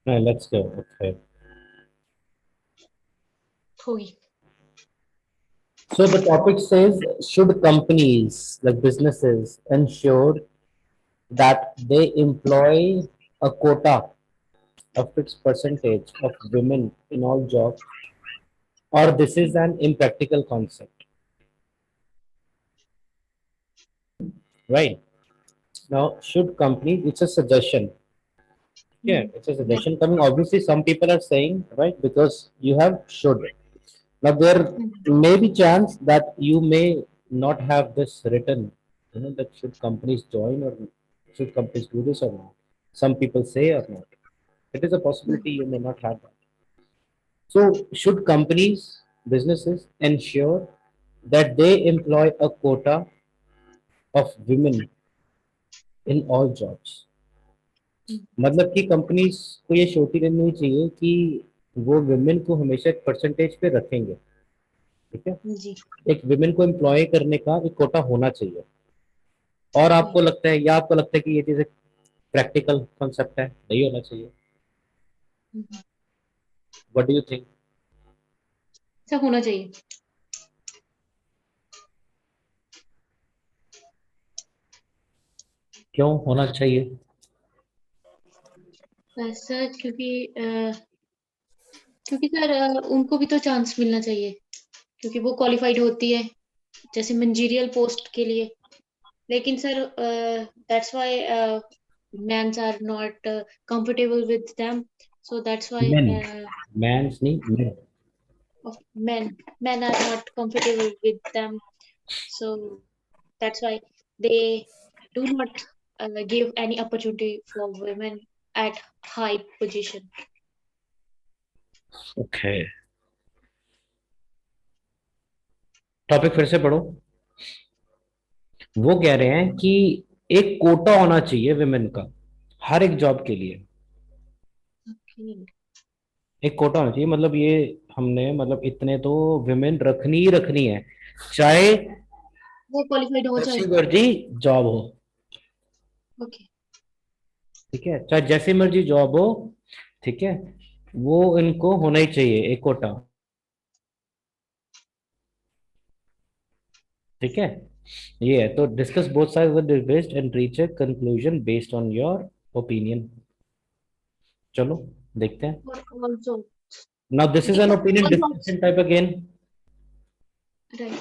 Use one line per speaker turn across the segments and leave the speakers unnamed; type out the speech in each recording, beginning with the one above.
No, let's go. Okay.
होगी।
So the topic says, should companies like businesses ensure that they employ a quota, a fixed percentage of women in all jobs, or this is an impractical concept, right? Now, should companies, it's a suggestion. Yeah, it's a
Right.
suggestion coming. Obviously, some people are saying, right, because you have should. Now, there may be chance that you may not have this written, that should companies join or should companies do this or not. Some people say or not. It is a possibility you may not have that. So, should companies, businesses ensure that they employ a quota of women in all jobs? मतलब कि companies को ये surety देनी चाहिए कि वो women को हमेशा एक परसेंटेज पे रखेंगे, ठीक है।
जी।
एक वुमेन को एम्प्लॉय करने का एक कोटा होना चाहिए। और आपको लगता है या आपको लगता है कि ये चीज एक प्रैक्टिकल कॉन्सेप्ट है, नहीं होना चाहिए? What do you think?
सब होना चाहिए।
क्यों होना चाहिए?
ऐसा क्योंकि सर उनको भी तो चांस मिलना चाहिए, क्योंकि वो क्वालिफाइड होती है जैसे मंजीरियल पोस्ट के लिए। लेकिन sir that's why mens are not comfortable with them, so that's why
man, mens नहीं, man.
men men are not comfortable with them, so that's why they do not give any opportunity for women at high position.
Okay, topic फिर से पढ़ो। वो कह रहे हैं कि एक कोटा होना चाहिए विमेन का हर एक जॉब के लिए।
Okay.
एक कोटा होना चाहिए, मतलब ये हमने मतलब इतने तो विमेन रखनी ही रखनी है, चाहे
वो क्वालिफाइड हो
जैसी
जाए।
मर्जी जॉब हो,
ओके।
ठीक है, चाहे जैसी मर्जी जॉब हो, ठीक है, वो इनको होना ही चाहिए एक कोटा, ठीक है। ये है, तो discuss both side with based and reach a conclusion based on your opinion. चलो देखते हैं।
और ऑल्सो
नाउ दिस इज
ठीक
एन
है,
opinion
all jobs.
Discussion type again,
right.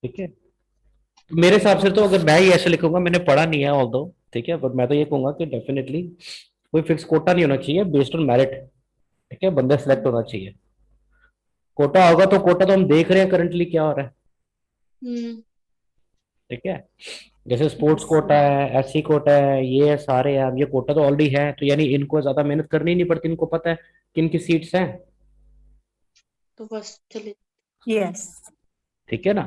ठीक है। तो मेरे हिसाब से तो अगर मैं ही ऐसे लिखूंगा, मैंने पढ़ा नहीं है ऑल दो, ठीक है, बट मैं तो ये कहूंगा कि डेफिनेटली कोई फिक्स कोटा नहीं होना चाहिए, बेस्ड ऑन मेरिट, ठीक है, बंदा सेलेक्ट होना चाहिए। कोटा होगा तो कोटा तो हम देख रहे हैं करंटली क्या हो रहा है,
हम्म।
ठीक है। जैसे स्पोर्ट्स
यस।
कोटा है, एससी कोटा है, ये है सारे हैं, अब ये कोटा तो ऑलरेडी है, तो यानी इनको ज्यादा मेहनत करनी नहीं पड़ती, इनको पता है किन की सीट्स हैं,
तो बस चले।
Yes.
ठीक है ना।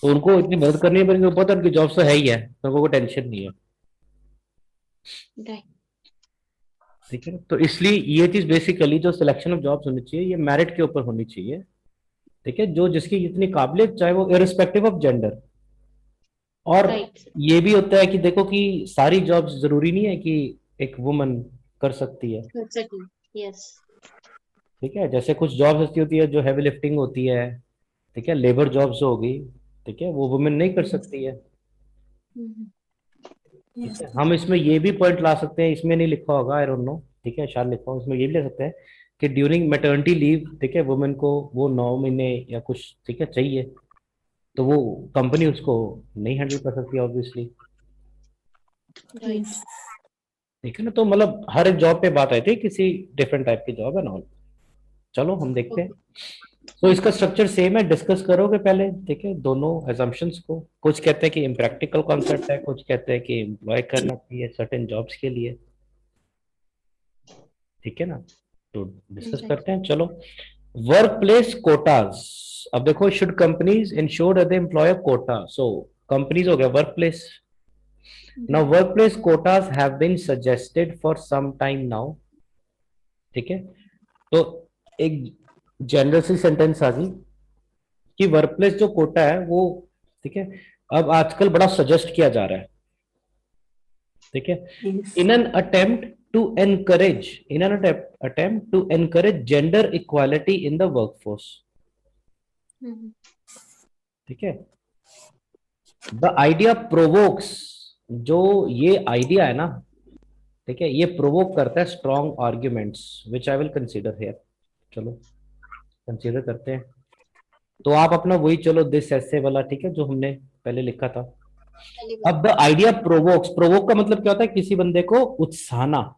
तो उनको इतनी मेहनत करनी है, पर इनको पता है उनकी जॉब तो है ही है, तो उनको कोई टेंशन नहीं है,
राइट।
ठीक है ना। तो इसलिए ये चीज बेसिकली जो सिलेक्शन ऑफ जॉब्स होनी चाहिए, ये मेरिट के ऊपर होनी चाहिए, ठीक है, जो जिसकी जितनी काबिलियत, चाहे वो इरिस्पेक्टिव ऑफ जेंडर। और
राइट।
ये भी होता है कि देखो कि सारी जॉब्स जरूरी नहीं है कि एक वुमन कर सकती है,
एग्जैक्टली। यस।
ठीक है। जैसे कुछ जॉब्स ऐसी होती है जो हैवी लिफ्टिंग होती है, ठीक है, लेबर जॉब्स होगी, ठीक है, वो वुमेन नहीं कर सकती है, ठीक
Yes.
है। हम इसमें ये भी पॉइंट ला सकते हैं, इसमें नहीं लिखा होगा, आई डोंट नो, ठीक है, शायद लिखा हो, इसमें ये भी ले सकते हैं कि ड्यूरिंग मैटरनिटी लीव, ठीक है, वुमेन को वो 9 महीने या कुछ, ठीक है, चाहिए, तो वो कंपनी उसको नहीं हैंडल कर सकती ऑब्वियसली,
राइट।
Yes.
ठीक है ना। तो मतलब हर एक जॉब पे बात आई थी, किसी डिफरेंट टाइप की जॉब है ना। चलो हम देखते हैं।
ओके।
तो इसका स्ट्रक्चर सेम है, डिस्कस करोगे पहले, ठीक है, दोनों एजम्पशंस को। कुछ कहते हैं कि इम्प्रैक्टिकल कॉन्सेप्ट है, कुछ कहते हैं कि एम्प्लॉय करना चाहिए सर्टेन जॉब्स के लिए, ठीक है ना। तो डिस्कस
राइट।
करते हैं, चलो। Work place quotas. अब देखो, should companies ensure that they employ quota, so companies हो गया work place. Now work place quotas have been suggested for some time now, ठीक है। तो एक जनरल सी सेंटेंस आ गई कि वर्क प्लेस जो कोटा है वो, ठीक है, अब आजकल बड़ा सजेस्ट किया जा रहा है, ठीक है,
Yes.
In an attempt to encourage, in an attempt to encourage gender equality in the workforce. ठीक है. The idea provokes, जो ये आइडिया है ना, ठीक है, ये प्रोवोक करता है strong arguments which I will consider here. चलो कंसीडर करते हैं. तो आप अपना वही चलो दिस ऐसे वाला, ठीक है, जो हमने पहले लिखा था. अब द आइडिया प्रोवोक्स, प्रोवोक का मतलब क्या होता है? किसी बंदे को उत्साहना.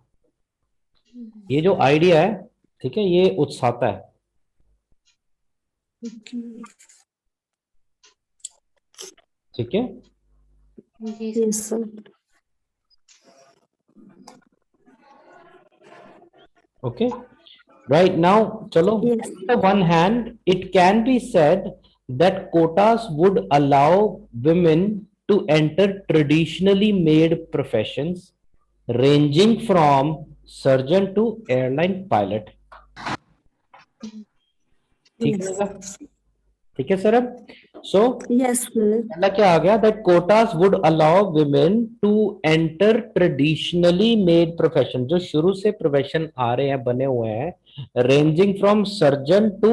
ये जो आइडिया है, ठीक है, ये उत्साहता है. ठीक है.
Yes, sir.
Okay. Right now, chalo.
Yes.
On the one hand, it can be said that quotas would allow women to enter traditionally made professions ranging from surgeon to airline pilot. ठीक है
Yes.
ठीक है sir. अब so
Yes, sir.
पहला क्या आ गया? that quotas would allow women to enter traditionally made profession, जो शुरू से प्रोफेशन आ रहे हैं, बने हुए हैं, ranging from surgeon to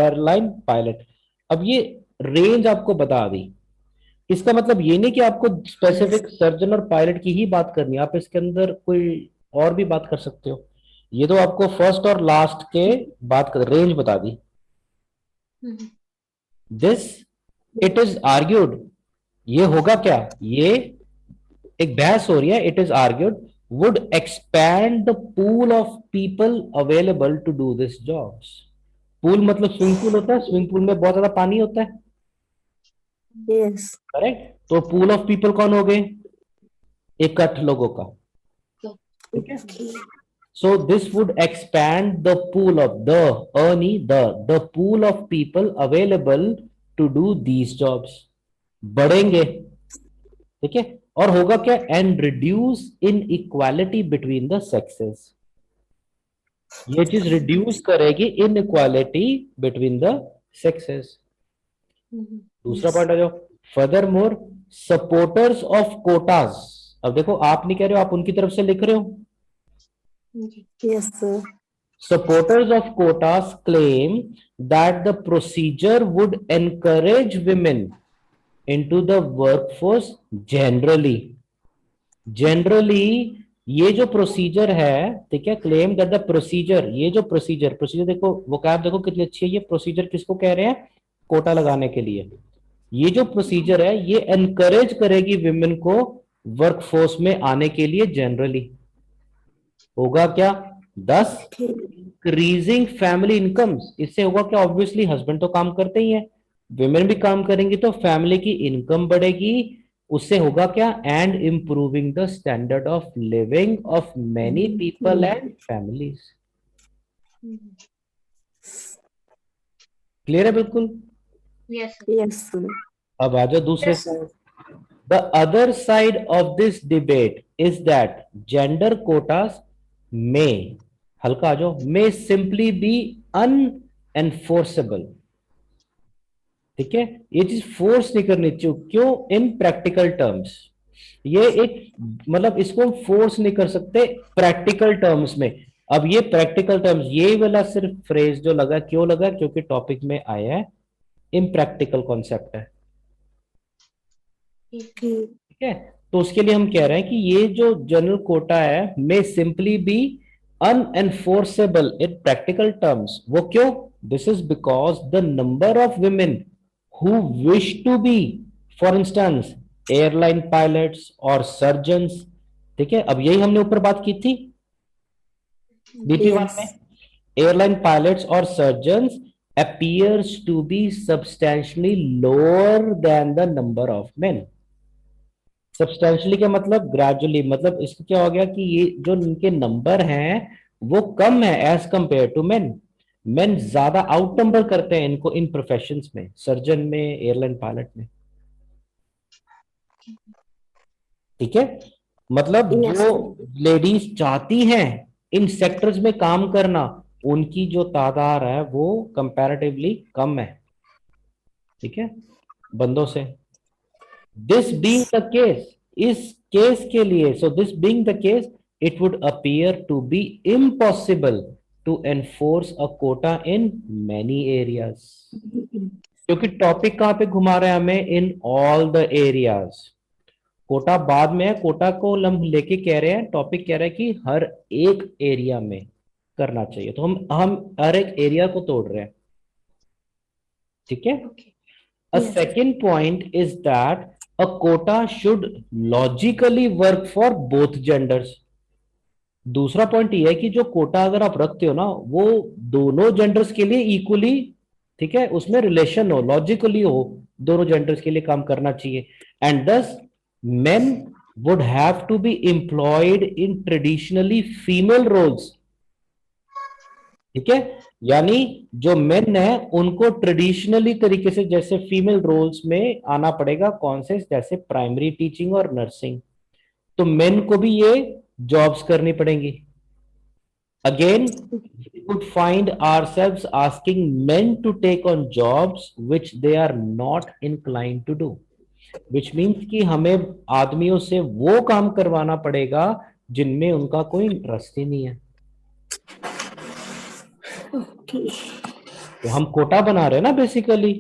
airline pilot. अब ये रेंज आपको बता दी. इसका मतलब ये नहीं कि आपको स्पेसिफिक सर्जन और पायलट की ही बात करनी है, आप इसके अंदर कोई और भी बात कर सकते हो. ये तो आपको फर्स्ट और लास्ट के बात कर रेंज बता दी. दिस इट इज आर्ग्यूड, ये होगा क्या? ये एक बहस हो रही है. It is argued would expand the pool of people available to do this jobs. Pool मतलब स्विमिंग पूल होता है, स्विमिंग पूल में बहुत ज्यादा पानी होता है.
Yes.
करेक्ट. तो पूल ऑफ पीपल कौन हो गए? इकट्ठ लोगों का. ठीक है. So this would expand the pool of the pool of people available to do these jobs. बढ़ेंगे. ठीक है. और होगा क्या? And reduce inequality between the sexes. ये चीज रिड्यूस करेगी inequality between the sexes. दूसरा पॉइंट आ जाओ. Further more supporters of quotas. अब देखो, आप नहीं कह रहे हो, आप उनकी तरफ से लिख रहे हो.
Yes, sir.
Supporters of quotas claim that the procedure would encourage women into the workforce generally. Generally, ये जो प्रोसीजर है, ठीक है, क्लेम दैट द प्रोसीजर, ये जो प्रोसीजर देखो, वोकैब देखो कितनी अच्छी है. ये प्रोसीजर किसको कह रहे हैं? कोटा लगाने के लिए. ये जो प्रोसीजर है, ये एनकरेज करेगी विमेन को वर्कफोर्स में आने के लिए जनरली. होगा क्या? 10 इंक्रीजिंग फैमिली इनकम्स. इससे होगा क्या? ऑब्वियसली हस्बैंड तो काम करते ही हैं, विमेन भी काम करेंगी तो फैमिली की इनकम बढ़ेगी. उससे होगा क्या? And improving the standard of living of many people and families. Clear है बिल्कुल?
Yes.
Yes, sir.
अब आ जाओ दूसरे side. The other side of this debate is that gender quotas may, हल्का आ जाओ, may simply be unenforceable. ठीक है. ये चीज फोर्स नहीं करनी चाहिए. क्यों? इन प्रैक्टिकल टर्म्स. ये एक मतलब इसको हम फोर्स नहीं कर सकते प्रैक्टिकल टर्म्स में. अब ये प्रैक्टिकल टर्म्स, ये वाला सिर्फ फ्रेज जो लगा, क्यों लगा? क्योंकि टॉपिक में आया है, इम्प्रैक्टिकल कॉन्सेप्ट है. ठीक है. तो उसके लिए हम कह रहे हैं कि ये जो जनरल कोटा है may simply be unenforceable in practical terms. वो क्यों? This is because the number of women who wish to be, for instance, airline pilots और सर्जन्स. ठीक है. अब यही हमने ऊपर बात की थी DT1 में. एयरलाइन पायलट्स और surgeons appears to be substantially lower than the number of men. Substantially क्या मतलब? ग्रेजुअली. मतलब इसको क्या हो गया कि ये जो इनके नंबर हैं वो कम है as compared to men. Men ज्यादा आउट नंबर करते हैं इनको इन प्रोफेशंस में, सर्जन में, एयरलाइन पायलट में. ठीक है. मतलब
Yes,
जो लेडीज चाहती हैं इन सेक्टर्स में काम करना, उनकी जो तादाद है वो कंपैरेटिवली कम है. ठीक है, बंदों से. दिस बीइंग द केस, इस केस के लिए, so this being the case, it would appear to be impossible to enforce a quota in many areas. क्योंकि टॉपिक कहां पे घुमा रहे हैं हमें? In all the areas. Quota बाद में है, कोटा को हम लेके कह रहे हैं, टॉपिक कह रहा है कि हर एक एरिया में करना चाहिए. तो हम हर एक एरिया को तोड़ रहे हैं. ठीक है.
Okay.
A
Yes.
second point is that a quota should logically work for both genders. दूसरा पॉइंट ये है कि जो कोटा अगर आप रखते हो ना, वो दोनों जेंडर्स के लिए इक्वली, ठीक है, उसमें रिलेशन हो, लॉजिकली हो, दोनों जेंडर्स के लिए काम करना चाहिए. एंड दस men would have to be employed in traditionally female roles. ठीक है. यानी जो मेन है उनको ट्रेडिशनली तरीके से जैसे फीमेल रोल्स में आना पड़ेगा. कौन से? जैसे प्राइमरी टीचिंग और नर्सिंग. तो मेन को भी ये जॉब्स करनी पड़ेंगी. Again we would find ourselves asking men to take on jobs which they are not inclined to do, which means कि हमें आदमियों से वो काम करवाना पड़ेगा जिनमें उनका कोई इंटरेस्ट ही नहीं है.
Okay.
तो हम कोटा बना रहे हैं ना बेसिकली.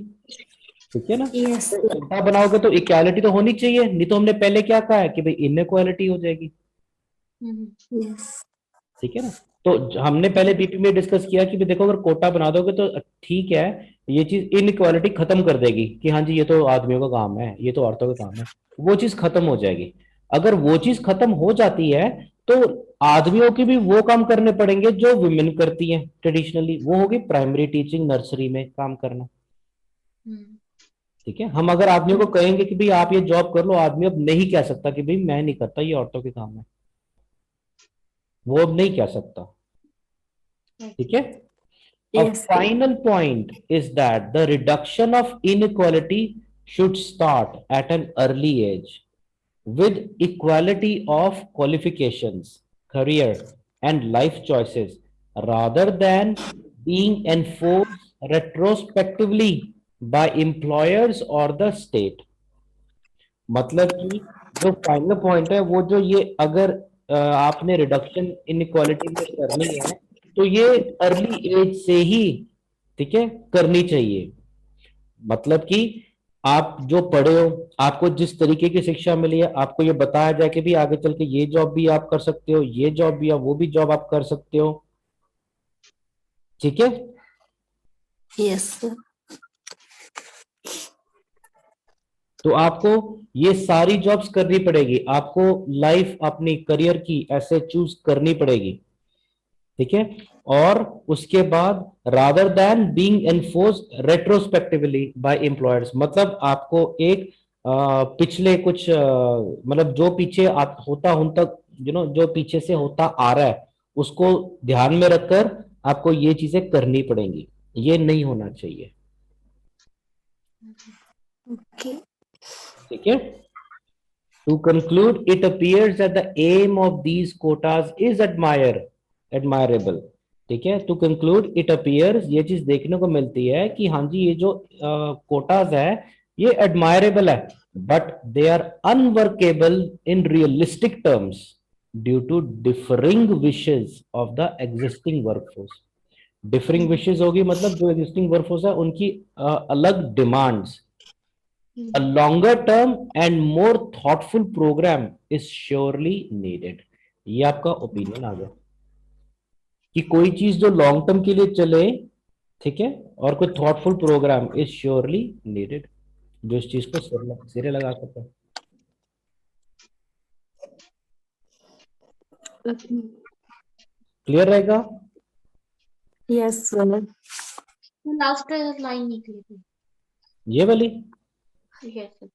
ठीक है ना.
Yes.
तो कोटा बनाओगे तो इक्वालिटी तो होनी चाहिए, नहीं तो हमने पहले क्या कहा है कि भाई इनइक्वालिटी हो जाएगी.
Yes.
ठीक है ना. तो हमने पहले बीपी में डिस्कस किया कि भाई देखो अगर कोटा बना दोगे तो ठीक है, ये चीज इनइक्वालिटी खत्म कर देगी कि हाँ जी ये तो आदमियों का काम है, ये तो औरतों का काम है. वो चीज खत्म हो जाएगी. अगर वो चीज खत्म हो जाती है तो आदमियों की भी वो काम करने पड़ेंगे जो वुमेन करती हैं ट्रेडिशनली. वो होगी प्राइमरी टीचिंग, नर्सरी में काम करना. ठीक है. हम अगर आदमियों को कहेंगे कि भाई आप ये जॉब कर लो, आदमी अब नहीं कह सकता कि भाई मैं नहीं करता, ये औरतों के काम है. वो अब नहीं कह सकता. ठीक है. A
Yes.
final point is that the reduction of inequality should start at an early age with equality of qualifications, career, and life choices rather than being enforced retrospectively by employers or the state. मतलब कि जो final point है वो जो ये अगर आपने reduction inequality में करनी है तो ये अर्ली एज से ही, ठीक है, करनी चाहिए. मतलब कि आप जो पढ़े हो, आपको जिस तरीके की शिक्षा मिली है, आपको ये बताया जाए कि भी आगे चल के ये जॉब भी आप कर सकते हो, ये जॉब भी, वो भी जॉब आप कर सकते हो. ठीक है.
Yes, sir.
तो आपको ये सारी जॉब्स करनी पड़ेगी. आपको लाइफ अपनी करियर की ऐसे चूज करनी पड़ेगी. ठीक है. और उसके बाद rather than being enforced retrospectively by employers, मतलब आपको एक पिछले कुछ मतलब जो पीछे होता उन तक जो पीछे से होता आ रहा है उसको ध्यान में रखकर आपको ये चीजें करनी पड़ेंगी. ये नहीं होना चाहिए.
Okay.
ठीक है. To conclude, it appears that the aim of these quotas is admirable. ठीक है. To conclude, it appears, ये चीज देखने को मिलती है कि हाँ जी ये जो quotas है ये admirable है, but they are unworkable in realistic terms due to differing wishes of the existing workforce. Differing wishes होगी मतलब जो existing workforce है उनकी अलग demands. A longer term and more thoughtful program is surely needed. ये आपका opinion आ गया कि कोई चीज जो लॉन्ग टर्म के लिए चले, ठीक है, और कोई thoughtful programme is surely needed जो इस चीज को सिरे लगा सकता है. क्लियर रहेगा?
Yes, sir.
लास्ट लाइन निकली थी.
ये वाली
Yes, sir.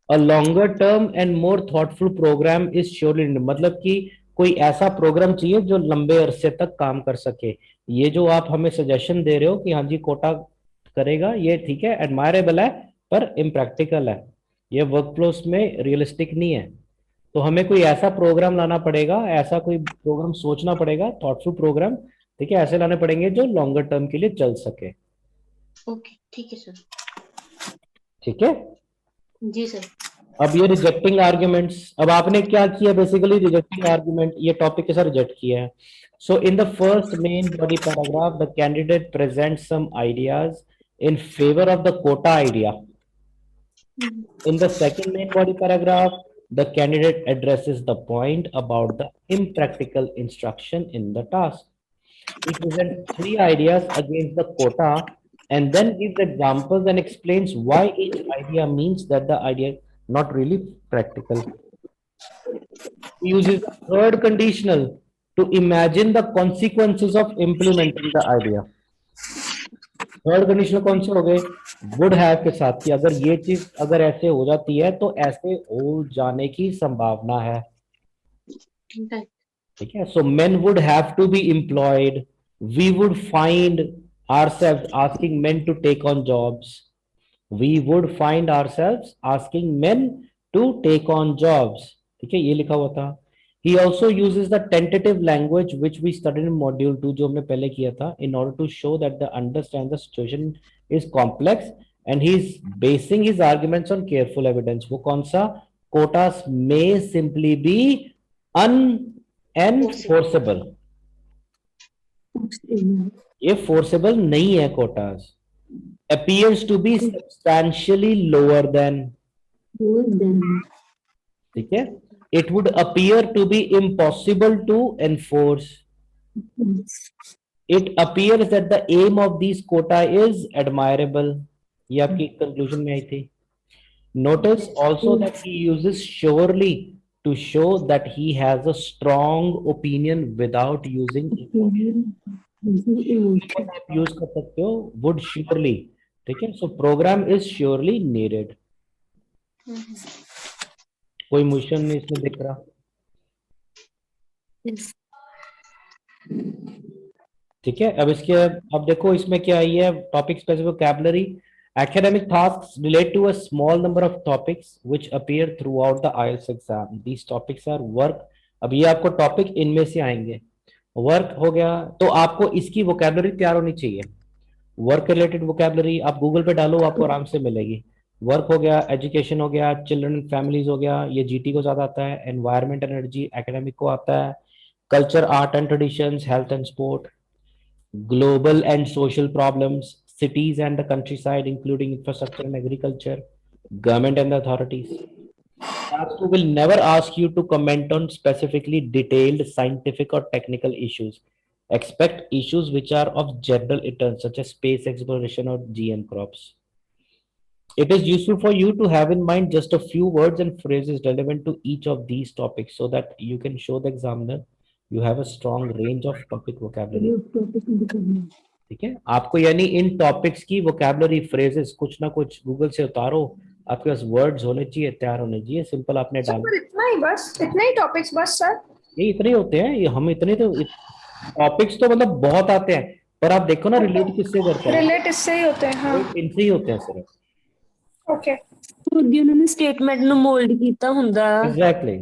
A longer term and more thoughtful programme is surely, मतलब कि कोई ऐसा प्रोग्राम चाहिए जो लंबे अरसे तक काम कर सके. ये जो आप हमें सजेशन दे रहे हो कि हाँ जी कोटा करेगा, ये ठीक है, एडमायरेबल है, पर इम्प्रैक्टिकल है. ये वर्क फ्लोस में रियलिस्टिक नहीं है. तो हमें कोई ऐसा प्रोग्राम लाना पड़ेगा, ऐसा कोई प्रोग्राम सोचना पड़ेगा, थॉटफुल प्रोग्राम, ठीक है, ऐसे लाने पड़ेंगे जो लॉन्गर टर्म के लिए चल सके.
ओके, ठीक है सर.
ठीक है.
जी सर.
अब ये रिजेक्टिंग आर्ग्यूमेंट्स, अब आपने क्या किया बेसिकली, रिजेक्टिंग आर्ग्यूमेंट ये टॉपिक के साथ रिजेक्ट किया है. So in the first main body paragraph the candidate present some ideas in favour of the quota idea. In the second main body paragraph, the candidate addresses the point about the impractical instruction in the task. He presents three ideas against the quota and then gives examples and explains why each idea means that the idea not really practical. He uses the third conditional to imagine the consequences of implementing the idea. Third condition कौन से हो गए, would have के साथ, कि अगर ये चीज अगर ऐसे हो जाती है तो ऐसे हो जाने की संभावना है. ठीक है. So men would have to be employed, we would find ourselves asking men to take on jobs, we would find ourselves asking men to take on jobs. ठीक है, ये लिखा हुआ था. He also uses the tentative language which we studied in module 2 जो हमने पहले किया था, in order to show that the understand the situation is complex and he is basing his arguments on careful evidence. वो कौन सा, quotas may simply be unenforceable. ये forceable नहीं है quotas. Appears to be substantially lower than. ठीक है. It would appear to be impossible to enforce. It appears that the aim of these quota is admirable. ये आपकी conclusion में आई थी. Notice also that he uses surely to show that he has a strong opinion without using emotion. आप use कर सकते हो would surely. ठीक है. So program is surely needed. कोई मोशन नहीं इसमें दिख रहा. ठीक है. अब इसके अब देखो इसमें क्या आई है, topic specific vocabulary. Academic tasks relate to a small number of topics which appear throughout the IELTS exam. These topics are work. अब ये आपको टॉपिक इनमें से आएंगे. वर्क हो गया तो आपको इसकी वोकैबुलरी तैयार होनी चाहिए. वर्क रिलेटेड वोकैबुलरी आप गूगल पे डालो, आपको आराम से मिलेगी. वर्क हो गया, एजुकेशन हो गया, चिल्ड्रन एंड फैमिलीज हो गया, ये जीटी को ज्यादा आता है. एनवायरमेंट एनर्जी एकेडमिक को आता है. Culture art and traditions, health and sport, global and social problems, cities and the countryside including infrastructure and agriculture, government and the authorities. Task will never ask you to comment on specifically detailed scientific or technical issues. Expect issues which are of general interest such as space exploration or GM crops. It is useful for you to have in mind just a few words and phrases relevant to each of these topics so that you can show the examiner you have a strong range of topic vocabulary. ठीक है. आपको यानी इन topics की vocabulary phrases कुछ ना कुछ Google से उतारो, आपके पास वर्ड्स होने चाहिए, तैयार होने चाहिए. सिंपल आपने डाला
इतना ही बस, इतने ही टॉपिक्स बस सर,
ये इतने ही होते हैं. ये हम इतने तो टॉपिक्स तो मतलब बहुत आते हैं, पर आप देखो ना रिलेट किससे करते हैं,
रिलेट इससे ही होते हैं. हाँ
इनसे ही होते हैं सिर्फ.
ओके.
ਅੱਗੇ ਉਹਨਾਂ ਨੇ ਸਟੇਟਮੈਂਟ ਨੂੰ ਮੋਲਡ ਕੀਤਾ ਹੁੰਦਾ.
एग्जैक्टली.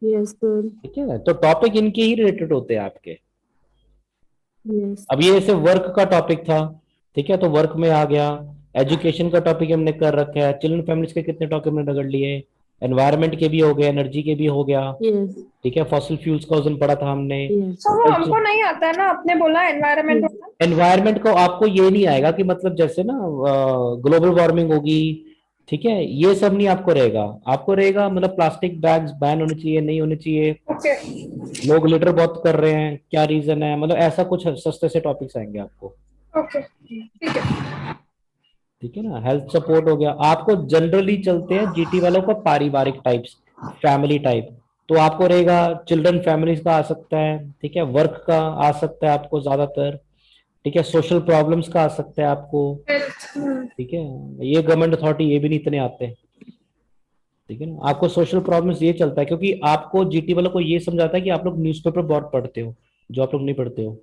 Yes sir.
ठीक है. तो टॉपिक इनके ही रिलेटेड होते हैं आपके.
यस.
अब ये ऐसे वर्क का टॉपिक था. ठीक है. तो वर्क में आ गया. एजुकेशन का टॉपिक हमने कर रखा है. चिल्ड्रन फैमिलीज के कितने टॉपिक हमने रगड़ लिए. एनवायरमेंट के भी हो गए, एनर्जी के भी हो गया.
यस.
ठीक है. फॉसिल फ्यूल्स का उस दिन पढ़ा था हमने.
सर वो हमको नहीं आता है ना, आपने बोला एनवायरनमेंट.
एनवायरमेंट को आपको ये नहीं आएगा कि मतलब जैसे ना ग्लोबल वार्मिंग होगी. ठीक है. ये सब नहीं आपको रहेगा. आपको रहेगा मतलब प्लास्टिक बैग्स बैन होने चाहिए, नहीं होने चाहिए.
ओके.
लोग लिटर बहुत कर रहे हैं, क्या रीजन है, मतलब ऐसा कुछ सस्ते से टॉपिक्स आएंगे आपको.
ओके ठीक है.
ठीक है ना. हेल्थ सपोर्ट हो गया. आपको जनरली चलते हैं जीटी वालों का पारिवारिक टाइप्स, फैमिली टाइप. तो आपको रहेगा चिल्ड्रन फैमिलीज का आ सकता है. ठीक है. वर्क का आ सकता है आपको ज्यादातर. ठीक है. सोशल प्रॉब्लम्स का आ सकता है आपको. ठीक है. ये गवर्नमेंट अथॉरिटी ये भी नहीं इतने आते. ठीक है ना. आपको सोशल प्रॉब्लम्स ये चलता है क्योंकि आपको जीटी वालों को ये समझाता है कि आप लोग न्यूज़पेपर बहुत पढ़ते हो, जो आप लोग नहीं पढ़ते हो.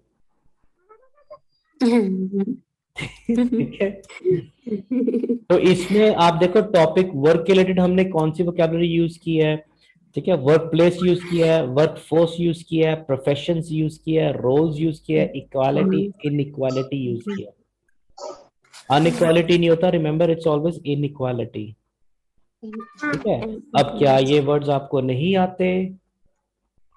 ठीक है. तो इसमें आप देखो टॉपिक वर्क के रिलेटेड हमने कौन सी वोकैबुलरी यूज की है. ठीक है. वर्क प्लेस यूज किया है, वर्क फोर्स यूज किया है, प्रोफेशंस यूज किया है, रोल्स यूज किया है, इक्वालिटी इनइक्वालिटी यूज किया है. अनइक्वालिटी नहीं होता, रिमेंबर इट्स ऑलवेज इनइक्वालिटी. ठीक है। अब क्या ये वर्ड्स आपको नहीं आते?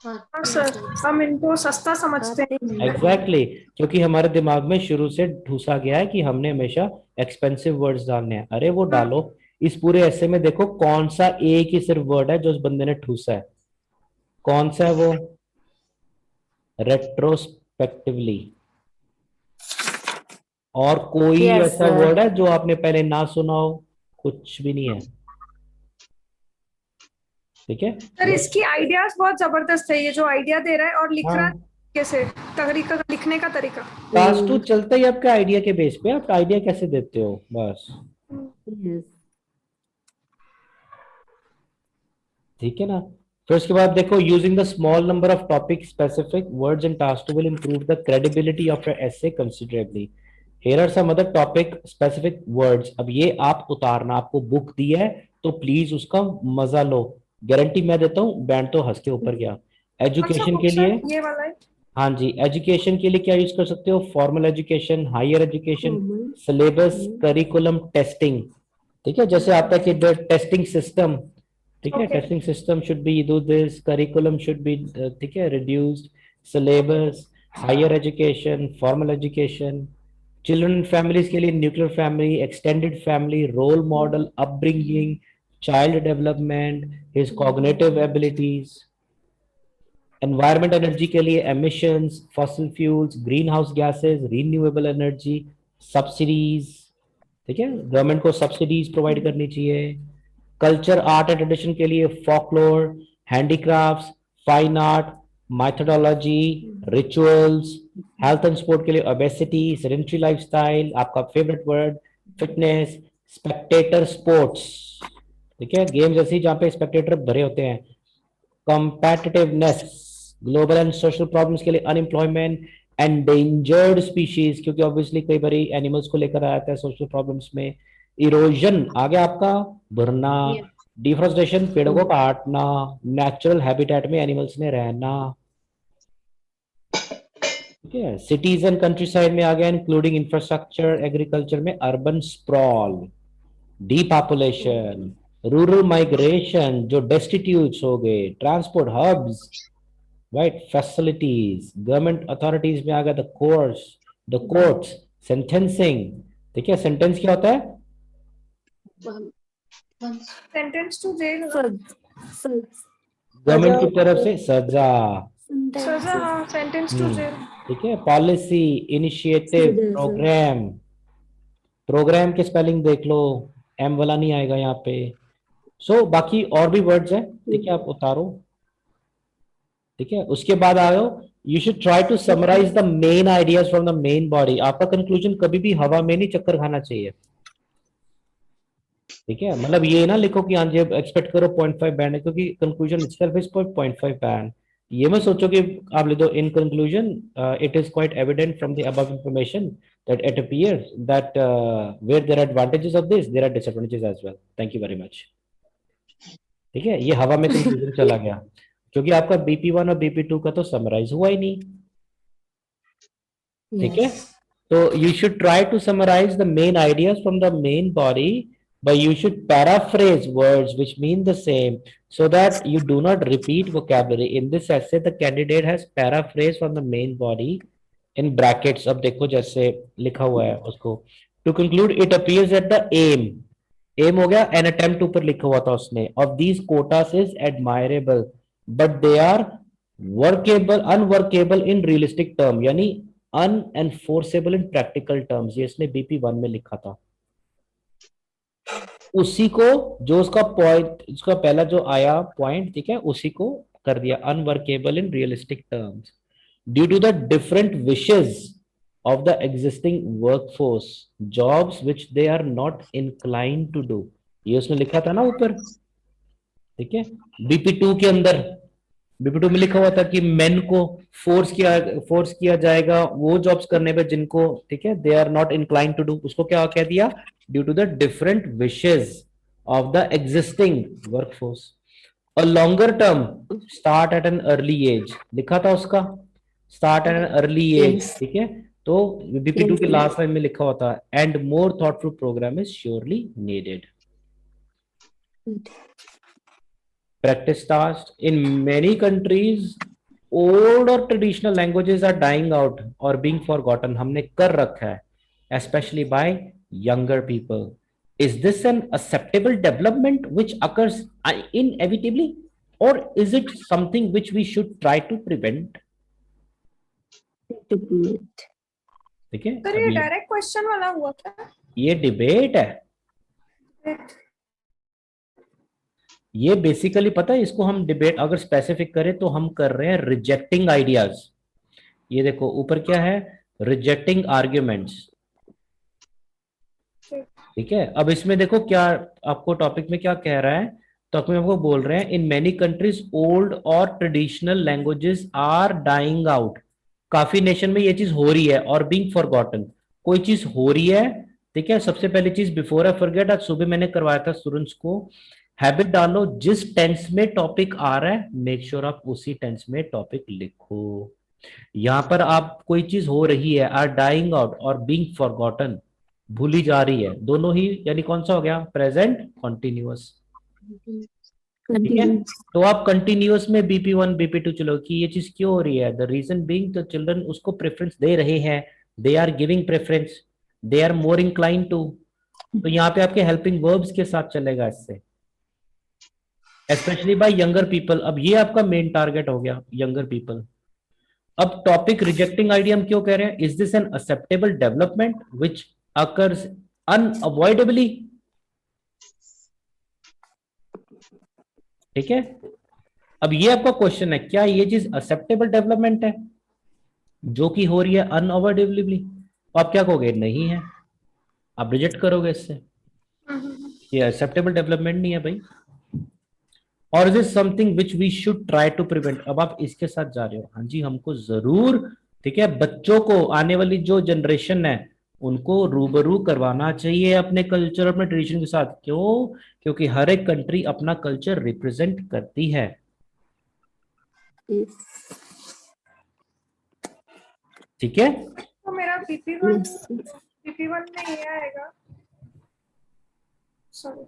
हाँ सर, हम इनको सस्ता समझते हैं।
एग्जैक्टली क्योंकि हमारे दिमाग में शुरू से ठूसा गया है कि हमने हमेशा एक्सपेंसिव वर्ड्स डालने हैं। अरे वो डालो, इस पूरे ऐसे में देखो कौन सा एक ही सिर्फ वर्ड है जो उस बंदे ने ठूसा है, कौन सा है वो? रेट्रोस्पेक्टिवली। और कोई
Yes,
ऐसा
sir.
वर्ड है जो आपने पहले ना सुना हो? कुछ भी नहीं है। ठीक है।
सर इसकी आइडियाज बहुत जबरदस्त है, ये जो आइडिया दे रहा है और लिख रहा है
हाँ,
कैसे, तरीका, लिखने का तरीका।
टास्क टू चलता ही आपके आइडिया के बेस पे, आप आइडिया कैसे देते हो बस।
Yes.
ठीक है ना। फिर उसके बाद देखो, using the small number of topic specific words and task will improve the credibility of your essay considerably. Here are some other topic specific words. अब ये आप उतारना, आपको बुक दी है तो प्लीज उसका मजा लो। गारंटी मैं देता हूँ, बैंड तो हंस के ऊपर गया।
कौन सा
एजुकेशन
बुक
के
सर,
लिए,
ये वाला है?
हाँ जी, एजुकेशन के लिए क्या यूज कर सकते हो? Formal education, higher education,
Formal.
Syllabus, curriculum, testing. ठीक है, जैसे आता है कि द टेस्टिंग सिस्टम। ठीक है,
Okay.
Testing system should be do this, curriculum should be, ठीक है, reduced, syllabus, higher education, formal education. Children and families के लिए nuclear family, extended family, role model, upbringing, child development, his cognitive abilities. Environment energy के लिए emissions, fossil fuels, green house gases, renewable energy, subsidies. ठीक है, government को subsidies provide करनी चाहिए। Culture, art and tradition के लिए folklore, handicrafts, fine art, methodology, rituals. Health and sport के लिए ओबेसिटी, सेडेंटरी लाइफस्टाइल, आपका favourite word, fitness, Spectator sports. ठीक है, गेम्स ऐसी जहां पे स्पेक्टेटर भरे होते हैं। कॉम्पेटिटिवनेस, ग्लोबल एंड सोशल प्रॉब्लम्स के लिए अनएम्प्लॉयमेंट, एंडेंजर्ड स्पीशीज, क्योंकि ऑब्वियसली कई बार एनिमल्स को लेकर आता है सोशल प्रॉब्लम्स में। इरोजन आ गया आपका, भरना।
Yes.
डिफोरेस्टेशन, पेड़ों को काटना। नेचुरल हैबिटेट में एनिमल्स ने रहना। ठीक है, सिटीज एंड कंट्री साइड में आ गया, इंक्लूडिंग इंफ्रास्ट्रक्चर, एग्रीकल्चर में urban sprawl, depopulation, rural migration जो डेस्टिट्यूट्स हो गए, transport hubs, right, facilities, government authorities में आ गया द कोर्ट्स, सेंटेंसिंग। ठीक है, सेंटेंस क्या होता है?
Once.
Sentence to jail,
government की तरफ से सजा।
सजा। हाँ, सेंटेंस टू जेल।
ठीक है, पॉलिसी, इनिशिएटिव, प्रोग्राम। प्रोग्राम के स्पेलिंग देख लो, एम वाला नहीं आएगा यहाँ पे। सो बाकी और भी वर्ड्स हैं, ठीक है, आप उतारो। ठीक है, उसके बाद आओ, you should try to summarise the main ideas from the main body. आपका कंक्लूजन कभी भी हवा में नहीं चक्कर खाना चाहिए। ठीक है, मतलब ये ना लिखो कि हाँ जी एक्सपेक्ट करो 0.5 बैंड है, क्योंकि कंक्लूजन इटसेल्फ इज 0.5 बैंड। ये मैं सोचो कि आप लिख दो in conclusion it is quite evident from the above information that it appears that where there are advantages of this, there are disadvantages as well. Thank you very much. ठीक है, ये हवा में कंक्लूजन चला गया, क्योंकि आपका BP1 और BP2 का तो समराइज हुआ ही नहीं। ठीक है, तो you should try to summarize the main ideas from the main body, but you should paraphrase words which mean the same so that you do not repeat vocabulary. In this essay, the candidate has paraphrased from the main body in brackets. अब देखो जैसे लिखा हुआ है उसको, to conclude it appears that the aim हो गया, an attempt ऊपर लिखा हुआ था उसने, of these quotas is admirable but they are unworkable in realistic term, यानी unenforceable in practical terms। ये इसने BP1 में लिखा था। उसी को जो उसका पॉइंट, उसका पहला जो आया पॉइंट, ठीक है, उसी को कर दिया unworkable in realistic terms due to the different wishes of the existing workforce, jobs which they are not inclined to do। ये उसने लिखा था ना ऊपर। ठीक है, BP2 के अंदर, BP2 में लिखा हुआ था कि मेन को फोर्स किया जाएगा वो जॉब्स करने पे जिनको, ठीक है, they are not inclined to do. उसको क्या कह दिया? Due to the different wishes of the existing workforce. A longer term, start at an early age, लिखा था उसका, start at an early age. ठीक है, तो BP2 के लास्ट लाइन में लिखा हुआ था and more thoughtful programme is surely needed. Practice task. In many countries, old or traditional languages are dying out or being forgotten. हमने कर रखा है, especially by younger people. Is this an acceptable development which occurs inevitably, or is it something which we should try to prevent?
Debate.
ठीक है,
sir ये direct question वाला हुआ क्या?
ये डिबेट है। ये बेसिकली पता है, इसको हम डिबेट अगर स्पेसिफिक करें तो हम कर रहे हैं रिजेक्टिंग आइडियाज। ये देखो ऊपर क्या है, रिजेक्टिंग आर्ग्यूमेंट्स। ठीक है, अब इसमें देखो क्या आपको टॉपिक में क्या कह रहा है, तो में आपको बोल रहे हैं इन मेनी कंट्रीज ओल्ड और traditional languages are dying out. काफी नेशन में ये चीज हो रही है, और बीइंग फॉरगॉटन, कोई चीज हो रही है। ठीक है, सबसे पहली चीज बिफोर आई फॉरगेट, आज सुबह मैंने करवाया था स्टूडेंट्स को, हैबिट डालो, जिस टेंस में टॉपिक आ रहा है मेक श्योर आप उसी टेंस में टॉपिक लिखो। यहां पर आप कोई चीज हो रही है, आर डाइंग आउट और बीइंग फॉरगॉटन, भूली जा रही है, दोनों ही, यानी कौन सा हो गया, प्रेजेंट कॉन्टिन्यूअस। ठीक है, तो आप कंटिन्यूअस में BP1 BP2 चलो कि ये चीज क्यों हो रही है, the reason being the children उसको प्रेफरेंस दे रहे हैं, they are giving preference, they are more incline to. तो यहाँ पे आपके हेल्पिंग वर्ब्स के साथ चलेगा इससे, स्पेशली बाय यंगर पीपल। अब ये आपका मेन टारगेट हो गया, यंगर पीपल। अब टॉपिक रिजेक्टिंग आइडिया हम क्यों कह रहे हैं, is this an acceptable development which occurs unavoidably. ठीक है, अब ये आपका क्वेश्चन है, क्या ये चीज एक्सेप्टेबल डेवलपमेंट है जो कि हो रही है अनअवॉइडेबली। तो आप क्या कहोगे, नहीं है, आप रिजेक्ट करोगे इससे, ये एक्सेप्टेबल डेवलपमेंट नहीं है भाई। और is it something which we should try to prevent. अब आप इसके साथ जा रहे हो, हाँ जी हमको जरूर, ठीक है, बच्चों को, आने वाली जो जनरेशन है उनको रूबरू करवाना चाहिए अपने कल्चर, अपने ट्रेडिशन के साथ। क्यों, क्योंकि हर एक कंट्री अपना कल्चर रिप्रेजेंट करती है। ठीक है,
तो मेरा BP1 में ये आएगा, सॉरी